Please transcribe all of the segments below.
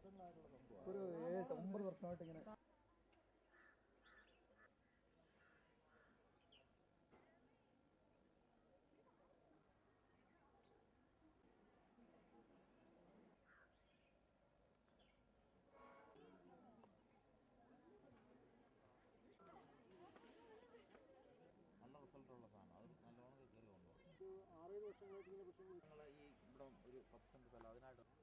ഒരു 7-9 വർഷമായിട്ട് ഇങ്ങനെ നല്ല റിസൾട്ടുള്ള സാധനം. അത് നല്ലോണം കയറി വന്നു. 6-7 വർഷങ്ങളായിട്ട് ഇങ്ങനെ പ്രശ്നം ഈ ഇവിടെ ഒരു 10 സെന്റ് സ്ഥലം അതിനായിട്ട് മാറിക്കോളും.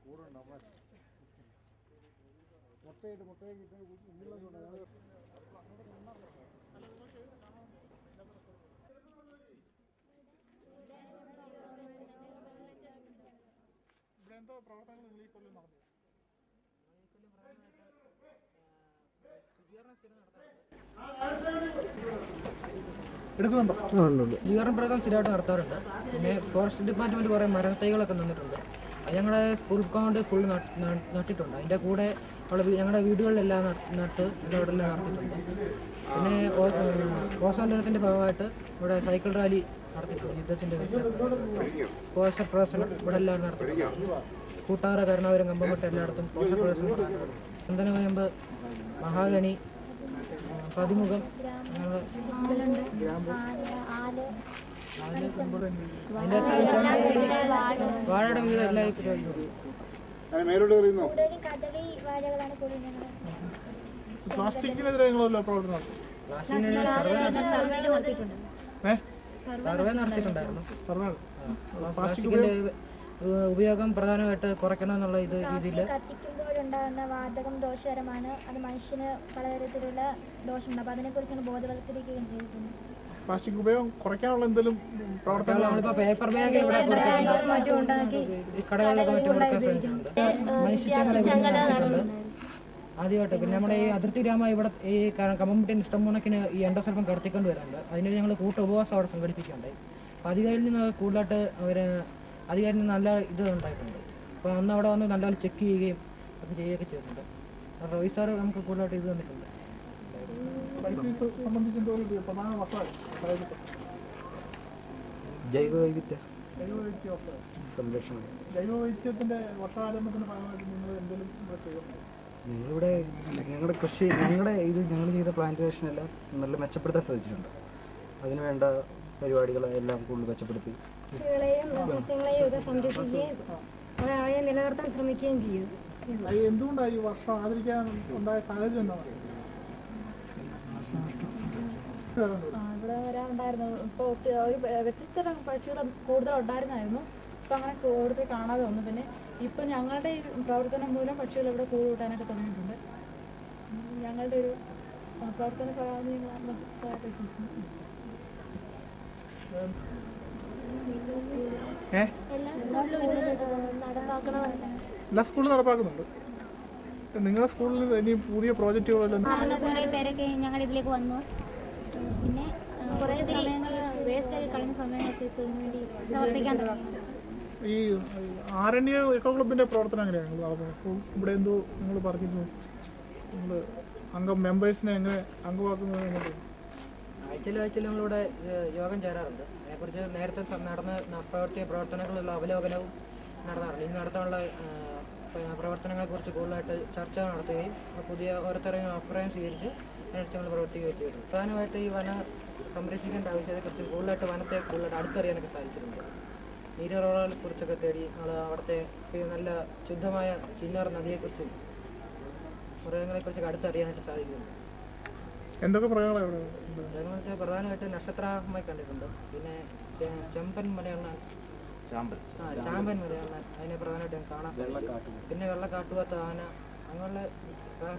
കൂടുണ്ട് മുട്ടയൊക്കെ ഇട്ട് ഉള്ളിലൊക്കെ ഇവിടെ എന്തോ പ്രവർത്തനങ്ങൾ നിങ്ങൾ ഈ കൊല്ലം നടന്നു? എടുക്കുന്നുണ്ടോ? സ്വീകരണ പ്രവർത്തനം സ്ഥിരമായിട്ട് നടത്താറുണ്ട്. പിന്നെ ഫോറസ്റ്റ് ഡിപ്പാർട്ട്മെൻറ്റ് കുറേ മരത്തൈകളൊക്കെ തന്നിട്ടുണ്ട്. അത് ഞങ്ങളുടെ സ്കൂൾ കോമ്പൗണ്ട് ഫുൾ നട്ടിട്ടുണ്ട്. അതിൻ്റെ കൂടെ ഞങ്ങളുടെ വീടുകളിലെല്ലാം നട്ട് ഇവിടെ എല്ലാം നടത്തിയിട്ടുണ്ട്. പിന്നെ ഓസോൺ ദിനത്തിൻ്റെ ഭാഗമായിട്ട് ഇവിടെ സൈക്കിൾ റാലി നടത്തിയിട്ടുണ്ട്. യുദ്ധത്തിൻ്റെ പോസ്റ്റർ പ്രദർശനം ഇവിടെ എല്ലാം നടത്തിയിട്ടുണ്ട്. കൂട്ടാറ, കരുണാപുരം, കമ്പംപെട്ട എല്ലായിടത്തും പോസ്റ്റർ പ്രദർശനം. ചന്ദനവയമ്പ്, മഹാഗണി, പതിമുഖം, വാഴയുടെ വീട് എല്ലാം പ്ലാസ്റ്റിക്കിനെതിരെ നിങ്ങളല്ലോ പ്രവർത്തനം? സർവേ നടത്തിയിട്ടുണ്ടായിരുന്നു. പ്ലാസ്റ്റിക്കിന്റെ ഉപയോഗം പ്രധാനമായിട്ട് കുറയ്ക്കണമെന്നുള്ള രീതിയിൽ കത്തിക്കുമ്പോഴുണ്ടാകുന്ന വാതകം ദോഷകരമാണ്. അത് മനുഷ്യന് പലതരത്തിലുള്ള ദോഷമുണ്ട്. അപ്പോൾ അതിനെക്കുറിച്ചാണ് ബോധവൽക്കരിക്കുകയും ചെയ്തിട്ടുണ്ട്. പ്ലാസ്റ്റിക് ഉപയോഗം കുറയ്ക്കാനുള്ള എന്തെങ്കിലും പ്രവർത്തനങ്ങൾ പേപ്പർ ബാഗ് ഇവിടെ കടകളിലൊക്കെ മറ്റും കൊടുക്കാൻ ശ്രമിക്കുന്നുണ്ട്. ആദ്യമായിട്ട് പിന്നെ നമ്മുടെ ഈ അതിർത്തി ഗ്രാമ ഇവിടെ ഈ കമ്പംപെട്ടിന് ഇഷ്ടംപോണക്കിന് ഈ എൻഡോസൾഫാൻ കടത്തിക്കൊണ്ട് വരുന്നുണ്ട്. അതിന് ഞങ്ങൾ ഉപവാസം അവിടെ സംഘടിപ്പിക്കുകയുണ്ടായി. അപ്പോൾ അധികാരിയിൽ നിന്ന് കൂടുതലായിട്ട് അധികാരിയിൽ നിന്ന് നല്ല ഇത് ഉണ്ടായിട്ടുണ്ട്. അപ്പോൾ അന്ന് അവിടെ വന്ന് നല്ലപോലെ ചെക്ക് ചെയ്യുകയും ഒക്കെ ചെയ്യുകയൊക്കെ ചെയ്തിട്ടുണ്ട്. റോയി സാറ് നമുക്ക് കൂടുതലായിട്ട് ഇത് തന്നിട്ടുണ്ട്. ജൈവവൈവിധ്യ സംരക്ഷണം. ജൈവവൈവിധ്യത്തിന്റെ വർഷാരംഭത്തിന്റെ ഭാഗമായിട്ട് നിങ്ങൾ എന്തെങ്കിലും ചെയ്യുന്നുണ്ടോ? ഞങ്ങളിവിടെ ഞങ്ങളുടെ കൃഷി ഞങ്ങൾ ചെയ്ത പ്ലാന്റേഷനെല്ലാം നല്ല മെച്ചപ്പെടുത്താൻ ശ്രമിച്ചിട്ടുണ്ട്. അതിനുവേണ്ട പരിപാടികളെല്ലാം കൂടുതൽ മെച്ചപ്പെടുത്തി സസ്യങ്ങളെയും ഒക്കെ സംരക്ഷിക്കുകയും അവയെ നിലനിർത്താൻ ശ്രമിക്കുകയും ചെയ്യും. എന്തുകൊണ്ടാണ് ഈ വർഷം ആദരിക്കാൻ ഉണ്ടായ സാഹചര്യം എന്താണ്? ഇവിടെ വരാനുണ്ടായിരുന്നു. ഇപ്പോൾ ഒരു വ്യത്യസ്ത പക്ഷികൾ കൂടുതൽ ഉണ്ടായിരുന്നായിരുന്നു. ഇപ്പം അങ്ങനെ കൂടുതൽ കാണാതെ വന്നു. പിന്നെ ഇപ്പം ഞങ്ങളുടെ ഈ പ്രവർത്തനം മൂലം പക്ഷികൾ ഇവിടെ കൂട് കൂട്ടാനൊക്കെ തുടങ്ങിയിട്ടുണ്ട്. ഞങ്ങളുടെ ഒരു പ്രവർത്തന എല്ലാ സ്കൂളിലും നടപ്പാക്കുന്നുണ്ട്. നിങ്ങളുടെ സ്കൂളിൽ ഇനി പുതിയ പ്രോജക്റ്റുകളെല്ലാം കുറേ പേരൊക്കെ ഞങ്ങളുടെ ഇതിലേക്ക് വന്നു. പിന്നെ കുറേ സമയങ്ങൾ വേസ്റ്റായി കളഞ്ഞ സമയങ്ങൾക്ക് വേണ്ടി പ്രവർത്തിക്കാൻ തുടങ്ങി. ഈ ആരണ്യ എക്കോ ക്ലബിന്റെ പ്രവർത്തനം എങ്ങനെയാണ് ഇവിടെ? എന്തോ നിങ്ങൾ പറഞ്ഞിരുന്നു, നിങ്ങൾ മെമ്പേഴ്സിനെ എങ്ങനെ അംഗമാക്കുന്നത്? ആഴ്ചയിൽ നമ്മളിവിടെ യോഗം ചേരാറുണ്ട്. അതിനെക്കുറിച്ച് നേരത്തെ നടന്ന പ്രവർത്തനങ്ങളുള്ള അവലോകനവും നടത്താറുണ്ട്. ഇനി നടത്താനുള്ള പ്രവർത്തനങ്ങളെക്കുറിച്ച് കൂടുതലായിട്ട് ചർച്ച നടത്തുകയും പുതിയ ഓരോരുത്തരെയും അഭിപ്രായം സ്വീകരിച്ച് അതിനനുസരിച്ച് നമ്മൾ പ്രവർത്തിക്കുകയും ചെയ്തിട്ടുണ്ട്. പ്രധാനമായിട്ട് ഈ വന സംരക്ഷിക്കേണ്ട ആവശ്യത്തെക്കുറിച്ച് കൂടുതലായിട്ട് വനത്തെ കൂടുതലായിട്ട് അടുത്തറിയാനൊക്കെ സാധിച്ചിട്ടുണ്ട്. നീരുറവുകളെ കുറിച്ചൊക്കെ തേടി നമ്മൾ അവിടുത്തെ നല്ല ശുദ്ധമായ ചിന്നാർ നദിയെക്കുറിച്ചും മൃഗങ്ങളെക്കുറിച്ചൊക്കെ അടുത്തറിയാനായിട്ട് സാധിക്കുന്നുണ്ട്. എന്തൊക്കെ മൃഗങ്ങളെ പ്രധാനമായിട്ട് നക്ഷത്രാമായി കണ്ടിട്ടുണ്ട്. പിന്നെ ചെമ്പൻ മലയണ്ണാൻ, ചാമ്പൻ മലയണ്ണാൻ, അതിനെ പ്രധാനമായിട്ടും കാണാൻ. പിന്നെ വെള്ളക്കാട്ടുവാത്ത ആന, അങ്ങനെയുള്ള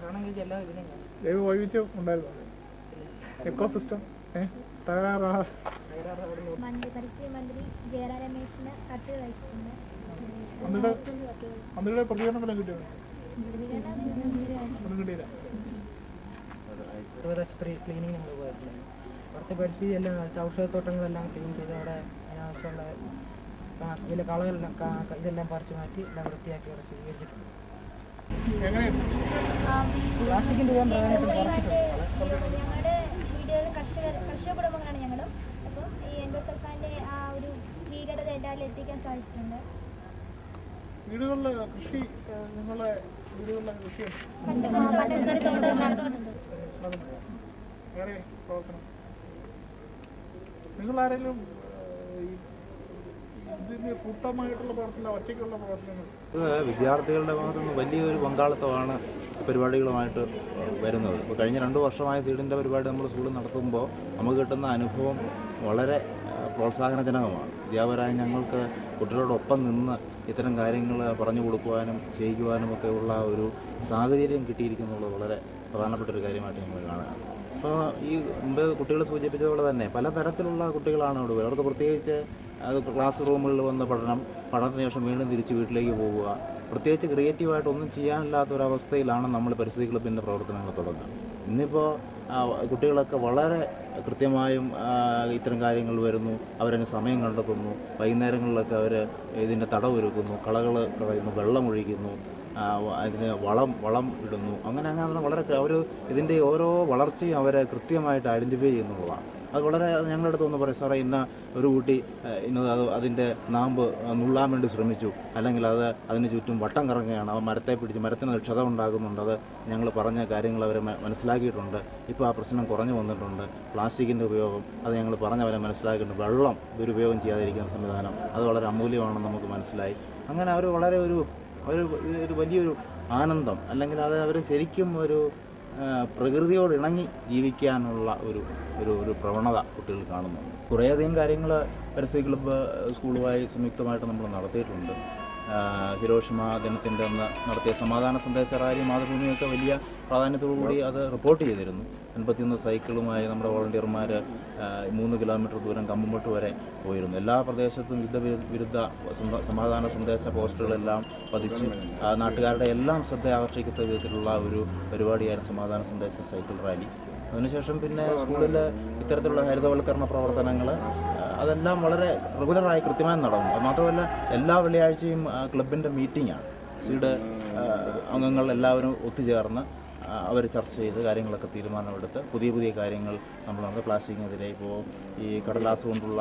കാണാൻ കഴിച്ച എല്ലാ ഇതിലും ഞാൻ ജൈവ വൈവിധ്യം ഉണ്ടായിരുന്നു എക്കോ സിസ്റ്റം തകരാറാ പരിസ്ഥിതി മന്ത്രി ജയറാം രമേശിന് കത്ത് അയച്ചിട്ടുണ്ട്. മന്ത്രിയുടെ പ്രതികരണം കിട്ടിയോ? ഒന്നും കിട്ടിയില്ല. ക്ലീനിങ് ഞങ്ങൾ പോയിട്ടുണ്ടായിരുന്നു. അവിടുത്തെ പരിസ്ഥിതി എല്ലാം ഔഷധത്തോട്ടങ്ങളെല്ലാം ക്ലീൻ ചെയ്ത് അവിടെ അതിനാവശ്യമുള്ള ഇതിലെ കളകളെല്ലാം ഇതെല്ലാം പറിച്ചു മാറ്റി എല്ലാം വൃത്തിയാക്കി അവിടെ സ്വീകരിച്ചിട്ടുണ്ട്. പ്ലാസ്റ്റിക്കിൻ്റെ ഉപയോഗം പ്രധാനമായിട്ടും കുറച്ചിട്ടുണ്ട്. ഞങ്ങളുടെ വീടുകളിൽ കർഷക കുടുംബങ്ങളാണ് ഞങ്ങളും. അപ്പം ഈ എൻഡോസൾഫാൻ്റെ ആ ഒരു ഭീകരത എല്ലാവരിലും എത്തിക്കാൻ സാധിച്ചിട്ടുണ്ട്. വീടുകളിലെ കൃഷി നിങ്ങളുടെ വീടുകളിലെ കൃഷിയുണ്ട് പച്ചക്കറി തോട്ടം നടത്തുന്നുണ്ട്. വേറെ പ്രവർത്തനം നിങ്ങളാരെങ്കിലും ഇതിന് കൂട്ടമായിട്ടുള്ള പ്രവർത്തനം ഒറ്റയ്ക്കുള്ള പ്രവർത്തനങ്ങൾ? വിദ്യാർത്ഥികളുടെ ഭാഗത്തുനിന്ന് വലിയൊരു പങ്കാളിത്തമാണ് പരിപാടികളുമായിട്ട് വരുന്നത്. ഇപ്പോൾ കഴിഞ്ഞ 2 വർഷമായ സീഡിൻ്റെ പരിപാടി നമ്മൾ സ്കൂളിൽ നടത്തുമ്പോൾ നമുക്ക് കിട്ടുന്ന അനുഭവം വളരെ പ്രോത്സാഹനജനകമാണ്. അധ്യാപകരായ ഞങ്ങൾക്ക് കുട്ടികളോടൊപ്പം നിന്ന് ഇത്തരം കാര്യങ്ങൾ പറഞ്ഞു കൊടുക്കുവാനും ചെയ്യിക്കുവാനും ഒക്കെ ഉള്ള ഒരു സാഹചര്യം കിട്ടിയിരിക്കുന്നുള്ളത് വളരെ പ്രധാനപ്പെട്ട ഒരു കാര്യമായിട്ട് ഞങ്ങൾ കാണുകയാണ്. അപ്പോൾ ഈ മുമ്പ് കുട്ടികൾ സൂചിപ്പിച്ചതുപോലെ തന്നെ പലതരത്തിലുള്ള കുട്ടികളാണ് ഇവിടെ. അവർക്ക് പ്രത്യേകിച്ച് അത് ക്ലാസ് റൂമുകളിൽ വന്ന് പഠനത്തിന് ശേഷം വീണ്ടും തിരിച്ച് വീട്ടിലേക്ക് പോവുക, പ്രത്യേകിച്ച് ക്രിയേറ്റീവായിട്ട് ഒന്നും ചെയ്യാനില്ലാത്തൊരവസ്ഥയിലാണ് നമ്മൾ പരിസ്ഥിതി ക്ലബിൻ്റെ പ്രവർത്തനങ്ങൾ തുടങ്ങുക. ഇന്നിപ്പോൾ കുട്ടികളൊക്കെ വളരെ കൃത്യമായും ഇത്തരം കാര്യങ്ങൾ വരുന്നു, അവരതിന് സമയം കണ്ടെത്തുന്നു. വൈകുന്നേരങ്ങളിലൊക്കെ അവർ ഇതിൻ്റെ തടവൊരുക്കുന്നു, കളകൾ കളയുന്നു, വെള്ളമൊഴിക്കുന്നു, അതിന് വളം ഇടുന്നു. അങ്ങനെ വളരെ അവർ ഇതിൻ്റെ ഓരോ വളർച്ചയും അവരെ കൃത്യമായിട്ട് ഐഡൻറ്റിഫൈ ചെയ്യുന്നുള്ളതാണ്. അത് വളരെ ഞങ്ങളുടെ അടുത്ത് ഒന്ന് പറയും, സാറേ ഇന്ന ഒരു കുട്ടി അതിൻ്റെ നാമ്പ് നുള്ളാൻ വേണ്ടി ശ്രമിച്ചു, അല്ലെങ്കിൽ അതിന് ചുറ്റും വട്ടം കറങ്ങുകയാണ്, ആ മരത്തെ പിടിച്ച് മരത്തിന് ക്ഷതം ഉണ്ടാകുന്നുണ്ട്, അത് ഞങ്ങൾ പറഞ്ഞ കാര്യങ്ങൾ അവർ മനസ്സിലാക്കിയിട്ടുണ്ട്. ഇപ്പോൾ ആ പ്രശ്നം കുറഞ്ഞു വന്നിട്ടുണ്ട്. പ്ലാസ്റ്റിക്കിൻ്റെ ഉപയോഗം അത് ഞങ്ങൾ പറഞ്ഞവരെ മനസ്സിലാക്കിയിട്ടുണ്ട്. വെള്ളം ദുരുപയോഗം ചെയ്യാതിരിക്കുന്ന സംവിധാനം അത് വളരെ അമൂല്യമാണെന്ന് നമുക്ക് മനസ്സിലായി. അങ്ങനെ അവർ വളരെ ഒരു വലിയൊരു ആനന്ദം, അല്ലെങ്കിൽ അത് അവർ ശരിക്കും ഒരു പ്രകൃതിയോട് ഇണങ്ങി ജീവിക്കാനുള്ള ഒരു പ്രവണത കുട്ടികൾ കാണുന്നു. കുറേയധികം കാര്യങ്ങൾ പരിസ്ഥിതി ക്ലബ്ബ് സ്കൂളുമായി സംയുക്തമായിട്ട് നമ്മൾ നടത്തിയിട്ടുണ്ട്. ഹിരോഷിമ ദിനത്തിൻ്റെ അന്ന് നടത്തിയ സമാധാന സന്ദേശ റാലി മാതൃഭൂമിയൊക്കെ വലിയ പ്രാധാന്യത്തോടുകൂടി അത് റിപ്പോർട്ട് ചെയ്തിരുന്നു. 51 സൈക്കിളുമായി നമ്മുടെ വോളണ്ടിയർമാർ 3 കിലോമീറ്റർ ദൂരം കമ്പംമുട്ട് വരെ പോയിരുന്നു. എല്ലാ പ്രദേശത്തും യുദ്ധവിരുദ്ധ സമാധാന സന്ദേശ പോസ്റ്ററുകളെല്ലാം പതിച്ച് നാട്ടുകാരുടെ എല്ലാം ശ്രദ്ധ ആകർഷിക്കുന്ന വിധത്തിലുള്ള ഒരു പരിപാടിയായിരുന്നു സമാധാന സന്ദേശ സൈക്കിൾ റാലി. അതിനുശേഷം പിന്നെ സ്കൂളിൽ ഇത്തരത്തിലുള്ള ഹരിതവൽക്കരണ പ്രവർത്തനങ്ങൾ അതെല്ലാം വളരെ റെഗുലറായി കൃത്യമായി നടന്നു. അത് മാത്രമല്ല എല്ലാ വെള്ളിയാഴ്ചയും ക്ലബിൻ്റെ മീറ്റിംഗാണ്. സീഡ് അംഗങ്ങൾ എല്ലാവരും ഒത്തുചേർന്ന് അവർ ചർച്ച ചെയ്ത് കാര്യങ്ങളൊക്കെ തീരുമാനമെടുത്ത് പുതിയ കാര്യങ്ങൾ നമ്മൾ പ്ലാസ്റ്റിക്കിനെതിരെ ഇപ്പോൾ ഈ കടലാസ് കൊണ്ടുള്ള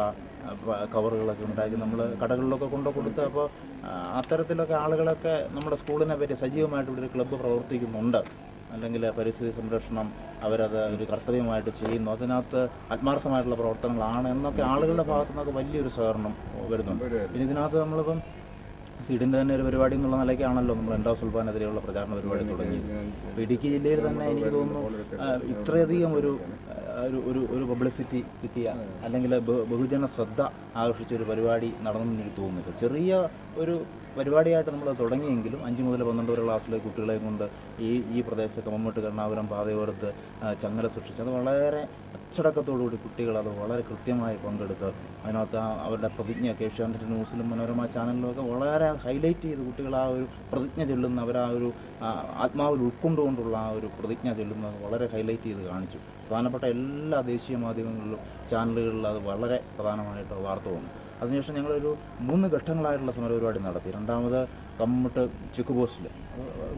കവറുകളൊക്കെ ഉണ്ടാക്കി നമ്മൾ കടകളിലൊക്കെ കൊടുത്ത് അപ്പോൾ അത്തരത്തിലൊക്കെ ആളുകളൊക്കെ നമ്മുടെ സ്കൂളിനെ പറ്റി സജീവമായിട്ട് ഇവിടെ ഒരു ക്ലബ്ബ് പ്രവർത്തിക്കുന്നുണ്ട്, അല്ലെങ്കിൽ പരിസ്ഥിതി സംരക്ഷണം അവരത് ഒരു കർത്തവ്യമായിട്ട് ചെയ്യുന്നു, അതിനകത്ത് ആത്മാർത്ഥമായിട്ടുള്ള പ്രവർത്തനങ്ങളാണ് എന്നൊക്കെ ആളുകളുടെ ഭാഗത്തു നിന്നൊക്കെ വലിയൊരു സഹകരണം വരുന്നുണ്ട്. പിന്നെ ഇതിനകത്ത് നമ്മളിപ്പം സീഡിൻ്റെ തന്നെ ഒരു പരിപാടി എന്നുള്ള നിലയ്ക്കാണല്ലോ നമ്മൾ എൻഡോസൾഫാനെതിരെയുള്ള പ്രചാരണ പരിപാടി തുടങ്ങിയത്. അപ്പോൾ ഇടുക്കി ജില്ലയിൽ തന്നെ എനിക്ക് തോന്നുന്നു ഇത്രയധികം ഒരു പബ്ലിസിറ്റി കിട്ടിയ, അല്ലെങ്കിൽ ബഹുജന ശ്രദ്ധ ആകർഷിച്ച ഒരു പരിപാടി നടന്നെന്ന് എനിക്ക് തോന്നുന്നില്ല. ചെറിയ ഒരു പരിപാടിയായിട്ട് നമ്മൾ തുടങ്ങിയെങ്കിലും 5 മുതൽ 12 വരെ ക്ലാസ്സിലെ കുട്ടികളെ കൊണ്ട് ഈ പ്രദേശത്ത് കമ്മട്ട് കരുണാപുരം പാതയോരത്ത് ചങ്ങല സൃഷ്ടിച്ച് അത് വളരെ അച്ചടക്കത്തോടുകൂടി കുട്ടികൾ അത് വളരെ കൃത്യമായി പങ്കെടുത്ത് അതിനകത്ത് അവരുടെ പ്രതിജ്ഞ ഏഷ്യാനെറ്റ് ന്യൂസിലും മനോരമ ചാനലിലും ഒക്കെ വളരെ ഹൈലൈറ്റ് ചെയ്ത് കുട്ടികൾ ആ ഒരു പ്രതിജ്ഞ ചൊല്ലുന്ന ആ ഒരു ആത്മാവിൽ ഉൾക്കൊണ്ടുകൊണ്ടുള്ള ആ ഒരു പ്രതിജ്ഞ ചൊല്ലുന്നത് വളരെ ഹൈലൈറ്റ് ചെയ്ത് കാണിച്ചു. പ്രധാനപ്പെട്ട എല്ലാ ദേശീയ മാധ്യമങ്ങളിലും ചാനലുകളിലും അത് വളരെ പ്രധാനമായിട്ട് വാർത്ത വന്നു. അതിനുശേഷം ഞങ്ങളൊരു 3 ഘട്ടങ്ങളായിട്ടുള്ള സമരപരിപാടി നടത്തി. രണ്ടാമത് കമ്മട്ട് ചെക്ക് പോസ്റ്റിൽ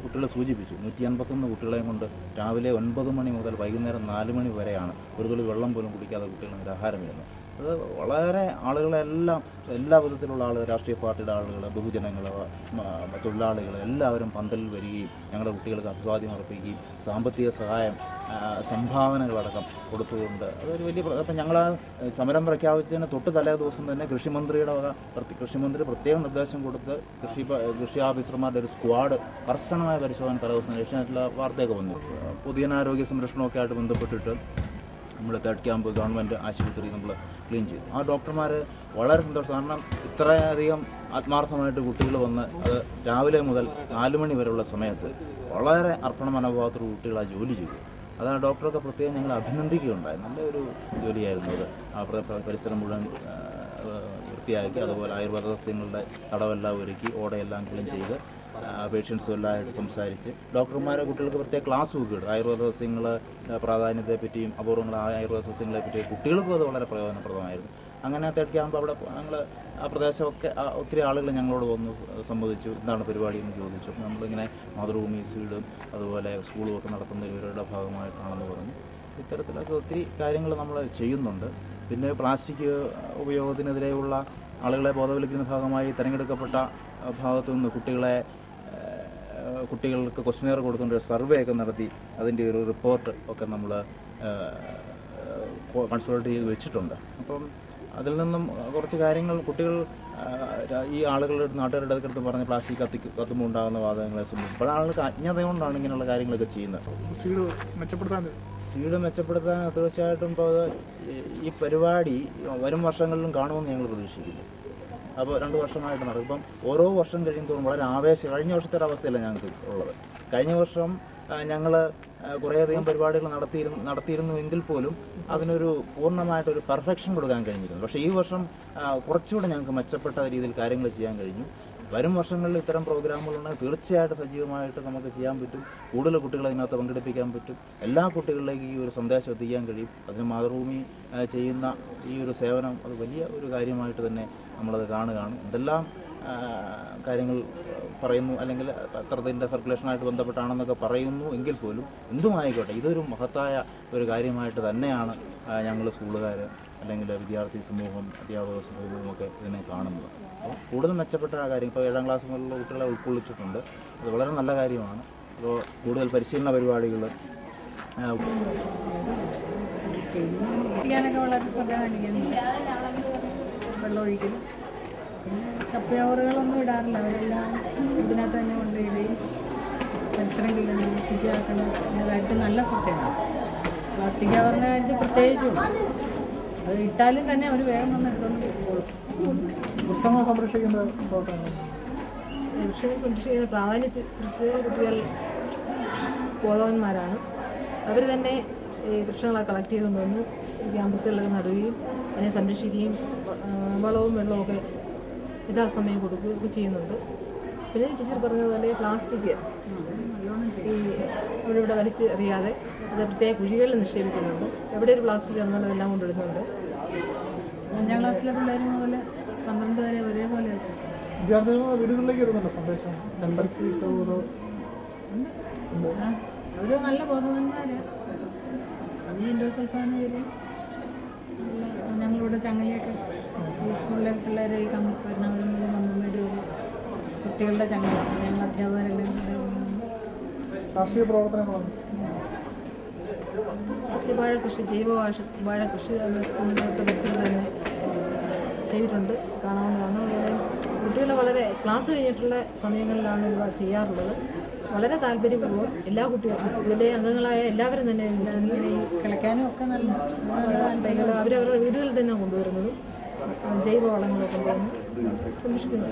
കുട്ടികൾ സൂചിപ്പിച്ചു 151 കുട്ടികളെയും കൊണ്ട് രാവിലെ 9 മണി മുതൽ വൈകുന്നേരം 4 മണി വരെയാണ് ഒരു തുള്ളി വെള്ളം പോലും കുടിക്കാതെ കുട്ടികൾ നിരാഹാരം വരുന്നത്. അത് വളരെ ആളുകളെല്ലാം എല്ലാ വിധത്തിലുള്ള ആളുകൾ, രാഷ്ട്രീയ പാർട്ടിയുടെ ആളുകൾ, ബഹുജനങ്ങൾ, തൊഴിലാളികൾ എല്ലാവരും പന്തലിൽ വരികയും ഞങ്ങളുടെ കുട്ടികൾക്ക് അഭിവാദ്യം അർപ്പിക്കുകയും സാമ്പത്തിക സഹായം സംഭാവനകളടക്കം കൊടുത്തുകൊണ്ട് അതൊരു വലിയ. അപ്പം ഞങ്ങൾ സമരം പ്രഖ്യാപിച്ചതിന് തൊട്ട് തലേ ദിവസം തന്നെ കൃഷിമന്ത്രി പ്രത്യേക നിർദ്ദേശം കൊടുത്ത് കൃഷി ഓഫീസർമാരുടെ ഒരു സ്ക്വാഡ് കർശനമായ പരിശോധന തലേ ദിവസം ഏഷ്യാനെറ്റിലെ വാർത്തയൊക്കെ വന്നു. പൊതുജനാരോഗ്യ സംരക്ഷണമൊക്കെ ആയിട്ട് ബന്ധപ്പെട്ടിട്ട് നമ്മൾ തേർഡ് ക്യാമ്പ് ഗവൺമെൻറ് ആശുപത്രി നമ്മൾ ക്ലീൻ ചെയ്തു. ആ ഡോക്ടർമാർ വളരെ സന്തോഷം. കാരണം ഇത്രയധികം ആത്മാർത്ഥമായിട്ട് കുട്ടികൾ വന്ന് അത് രാവിലെ മുതൽ 4 മണി വരെയുള്ള സമയത്ത് വളരെ അർപ്പണ മനോഭാവത്തോട് കുട്ടികൾ ആ ജോലി ചെയ്തു. അത് ആ ഡോക്ടറൊക്കെ പ്രത്യേകം ഞങ്ങൾ അഭിനന്ദിക്കുകയുണ്ടായി. നല്ലൊരു ജോലിയായിരുന്നു അത്. ആ പരിസരം മുഴുവൻ വൃത്തിയാക്കി, അതുപോലെ ആയുർവേദ സസ്യങ്ങളുടെ തടവെല്ലാം ഒരുക്കി, ഓടയെല്ലാം ക്ലീൻ ചെയ്ത് പേഷ്യൻസും എല്ലാമായിട്ട് സംസാരിച്ച് ഡോക്ടർമാരെ കുട്ടികൾക്ക് പ്രത്യേക ക്ലാസ് വെക്കുകയുണ്ട്. ആയുർവേദ സസ്യങ്ങൾ പ്രാധാന്യത്തെപ്പറ്റിയും അപൂർവങ്ങളായ ആയുർവേദ സസ്യങ്ങളെ പറ്റിയും കുട്ടികൾക്കും അത് വളരെ പ്രയോജനപ്രദമായിരുന്നു. അങ്ങനെ തേർഡ് ക്യാമ്പ് അവിടെ ഞങ്ങൾ ആ പ്രദേശമൊക്കെ ഒത്തിരി ആളുകൾ ഞങ്ങളോട് വന്ന് സംബന്ധിച്ചു, എന്താണ് പരിപാടി എന്ന് ചോദിച്ചു. നമ്മളിങ്ങനെ മാതൃഭൂമി സീഡും അതുപോലെ സ്കൂളും ഒക്കെ നടത്തുന്ന ഇവരുടെ ഭാഗമായിട്ടാണെന്ന് പറഞ്ഞു. ഇത്തരത്തിലൊക്കെ ഒത്തിരി കാര്യങ്ങൾ നമ്മൾ ചെയ്യുന്നുണ്ട്. പിന്നെ പ്ലാസ്റ്റിക് ഉപയോഗത്തിനെതിരെയുള്ള ആളുകളെ ബോധവൽക്കരിക്കുന്ന ഭാഗമായി തിരഞ്ഞെടുക്കപ്പെട്ട ഭാഗത്തു നിന്ന് കുട്ടികൾക്ക് ക്വസ്റ്റ്യനെയർ കൊടുത്തുകൊണ്ട് സർവേ ഒക്കെ നടത്തി അതിൻ്റെ ഒരു റിപ്പോർട്ട് ഒക്കെ നമ്മൾ കൺസൾട്ട് ചെയ്ത് വെച്ചിട്ടുണ്ട്. അപ്പം അതിൽ നിന്നും കുറച്ച് കാര്യങ്ങൾ കുട്ടികൾ ഈ ആളുകളുടെ നാട്ടുകാരുടെ അടുത്ത് പറഞ്ഞ് പ്ലാസ്റ്റിക് കത്തുമ്പോൾ ഉണ്ടാകുന്ന വാതകങ്ങളെ സംബന്ധിച്ച് പല ആളുകൾക്ക് അജ്ഞത കൊണ്ടാണ് ഇങ്ങനെയുള്ള കാര്യങ്ങളൊക്കെ ചെയ്യുന്നത്. സീഡ് മെച്ചപ്പെടുത്താൻ തീർച്ചയായിട്ടും ഇപ്പോൾ ഈ പരിപാടി വരും വർഷങ്ങളിലും കാണുമെന്ന് ഞങ്ങൾ പ്രതീക്ഷിക്കുന്നു. അപ്പോൾ 2 വർഷമായിട്ട് നടക്കും. ഇപ്പം ഓരോ വർഷം കഴിയുമ്പോഴും വളരെ കഴിഞ്ഞ വർഷത്തെ ഒരവസ്ഥയല്ല ഞങ്ങൾക്ക് ഉള്ളത്. കഴിഞ്ഞ വർഷം ഞങ്ങൾ കുറേയധികം പരിപാടികൾ നടത്തിയിരുന്നുവെങ്കിൽ പോലും അതിനൊരു പൂർണ്ണമായിട്ടൊരു പെർഫെക്ഷൻ കൊടുക്കാൻ കഴിഞ്ഞിരുന്നു. പക്ഷേ ഈ വർഷം കുറച്ചുകൂടെ ഞങ്ങൾക്ക് മെച്ചപ്പെട്ട രീതിയിൽ കാര്യങ്ങൾ ചെയ്യാൻ കഴിഞ്ഞു. വരും വർഷങ്ങളിൽ ഇത്തരം പ്രോഗ്രാമുകളുണ്ടെങ്കിൽ തീർച്ചയായിട്ടും സജീവമായിട്ട് നമുക്ക് ചെയ്യാൻ പറ്റും. കൂടുതൽ കുട്ടികളെ അതിനകത്ത് പങ്കെടുപ്പിക്കാൻ പറ്റും. എല്ലാ കുട്ടികളിലേക്ക് ഈ ഒരു സന്ദേശം എത്തിക്കാൻ കഴിയും. അതിന് മാതൃഭൂമി ചെയ്യുന്ന ഈ ഒരു സേവനം അത് വലിയ ഒരു കാര്യമായിട്ട് തന്നെ നമ്മളത് കാണുകയാണ്. എന്തെല്ലാം കാര്യങ്ങൾ പറയുന്നു, അല്ലെങ്കിൽ പത്രത്തിൻ്റെ സർക്കുലേഷനായിട്ട് ബന്ധപ്പെട്ടാണെന്നൊക്കെ പറയുന്നു എങ്കിൽ പോലും എന്തുമായിക്കോട്ടെ ഇതൊരു മഹത്തായ ഒരു കാര്യമായിട്ട് തന്നെയാണ് ഞങ്ങൾ സ്കൂളുകാർ അല്ലെങ്കിൽ വിദ്യാർത്ഥി സമൂഹം, അധ്യാപക സമൂഹമൊക്കെ ഇതിനെ കാണുന്നത്. അപ്പോൾ കൂടുതൽ മെച്ചപ്പെട്ട കാര്യം ഇപ്പോൾ 7ാം ക്ലാസ് മുതലുള്ള കുട്ടികളെ ഉൾക്കൊള്ളിച്ചിട്ടുണ്ട്. അത് വളരെ നല്ല കാര്യമാണ്. അപ്പോൾ കൂടുതൽ പരിശീലന പരിപാടികൾ ചെയ്യാനൊക്കെ വളരെ ശ്രദ്ധ വെള്ളമൊഴിക്കലും പിന്നെ ചപ്പയോറുകളൊന്നും ഇടാറില്ല. അവരെല്ലാം ഇതിനകത്ത് തന്നെ കൊണ്ടുപോയി പരിസരം കിട്ടുന്നത് ശുചിയാക്കണം എന്ന കാര്യത്തിൽ നല്ല ശ്രദ്ധയാണ്. പ്ലാസ്റ്റിക് കവറിൻ്റെ കാര്യത്തിൽ പ്രത്യേകിച്ചും അത് ഇട്ടാലും തന്നെ അവർ വേഗം വന്ന് എടുത്തോണ്ട് വൃക്ഷങ്ങൾ സംരക്ഷിക്കുന്ന പ്രവർത്തനങ്ങൾ വൃക്ഷങ്ങൾ സംരക്ഷിക്കുന്ന പ്രാധാന്യത്തെക്കുറിച്ച് കുട്ടികൾ ബോധവാന്മാരാണ്. അവർ തന്നെ ഈ വൃക്ഷങ്ങളെ കളക്ട് ചെയ്തുകൊണ്ടുവന്ന് ക്യാമ്പസുകളിലൊക്കെ നടുകയും അതിനെ സംരക്ഷിക്കുകയും വളവും വെള്ളമൊക്കെ യഥാസമയം കൊടുക്കുകയൊക്കെ ചെയ്യുന്നുണ്ട്. പിന്നെ ടീച്ചർ പറഞ്ഞതുപോലെ പ്ലാസ്റ്റിക് ഈ ഇവിടെ വലിച്ച് എറിയാതെ അത് പ്രത്യേക കുഴികളിൽ നിക്ഷേപിക്കുന്നുണ്ട്. എവിടെ ഒരു പ്ലാസ്റ്റിക് വന്നാലും എല്ലാം കൊണ്ടിടുന്നുണ്ട്. 5ാം ക്ലാസ്സിലെ പിള്ളേർ മുതൽ 12 വരെ ഒരേപോലെ വിദ്യാർത്ഥികൾ വീടുകളിലേക്ക് വരുന്നുണ്ട് സന്ദേശം. അവർ നല്ല ബോധവാന്മാരാണ്. അത് എൻഡോസൾഫാൻ വരും. ഞങ്ങളിവിടെ ചങ്ങലയൊക്കെ ഈ സ്കൂളിലെ പിള്ളേരെ ഈ ഭരണകൂടങ്ങളിലും അമ്മമ്മയുടെ ഒരു കുട്ടികളുടെ ചങ്ങല ഞങ്ങൾ അധ്യാപകരെല്ലാം കാർഷിക പ്രവർത്തനങ്ങളാണ്. വാഴകൃഷി, വാഴകൃഷി സ്കൂളിലോട്ട് പരിസരത്ത് തന്നെ ചെയ്തിട്ടുണ്ട്, കാണാവുന്നതാണ്. അതുപോലെ കുട്ടികൾ വളരെ ക്ലാസ് കഴിഞ്ഞിട്ടുള്ള സമയങ്ങളിലാണ് ഇവ ചെയ്യാറുള്ളത്. വളരെ താല്പര്യപൂർവ്വം എല്ലാ കുട്ടികളും ഇതിലെ അംഗങ്ങളായ എല്ലാവരും തന്നെ കളിക്കാനും ഒക്കെ നല്ല അവരവരുടെ വീടുകളിൽ തന്നെ കൊണ്ടുവരുന്നതും ജൈവ വളങ്ങളൊക്കെ കൊണ്ടുവന്ന് സംരക്ഷിക്കുന്നു.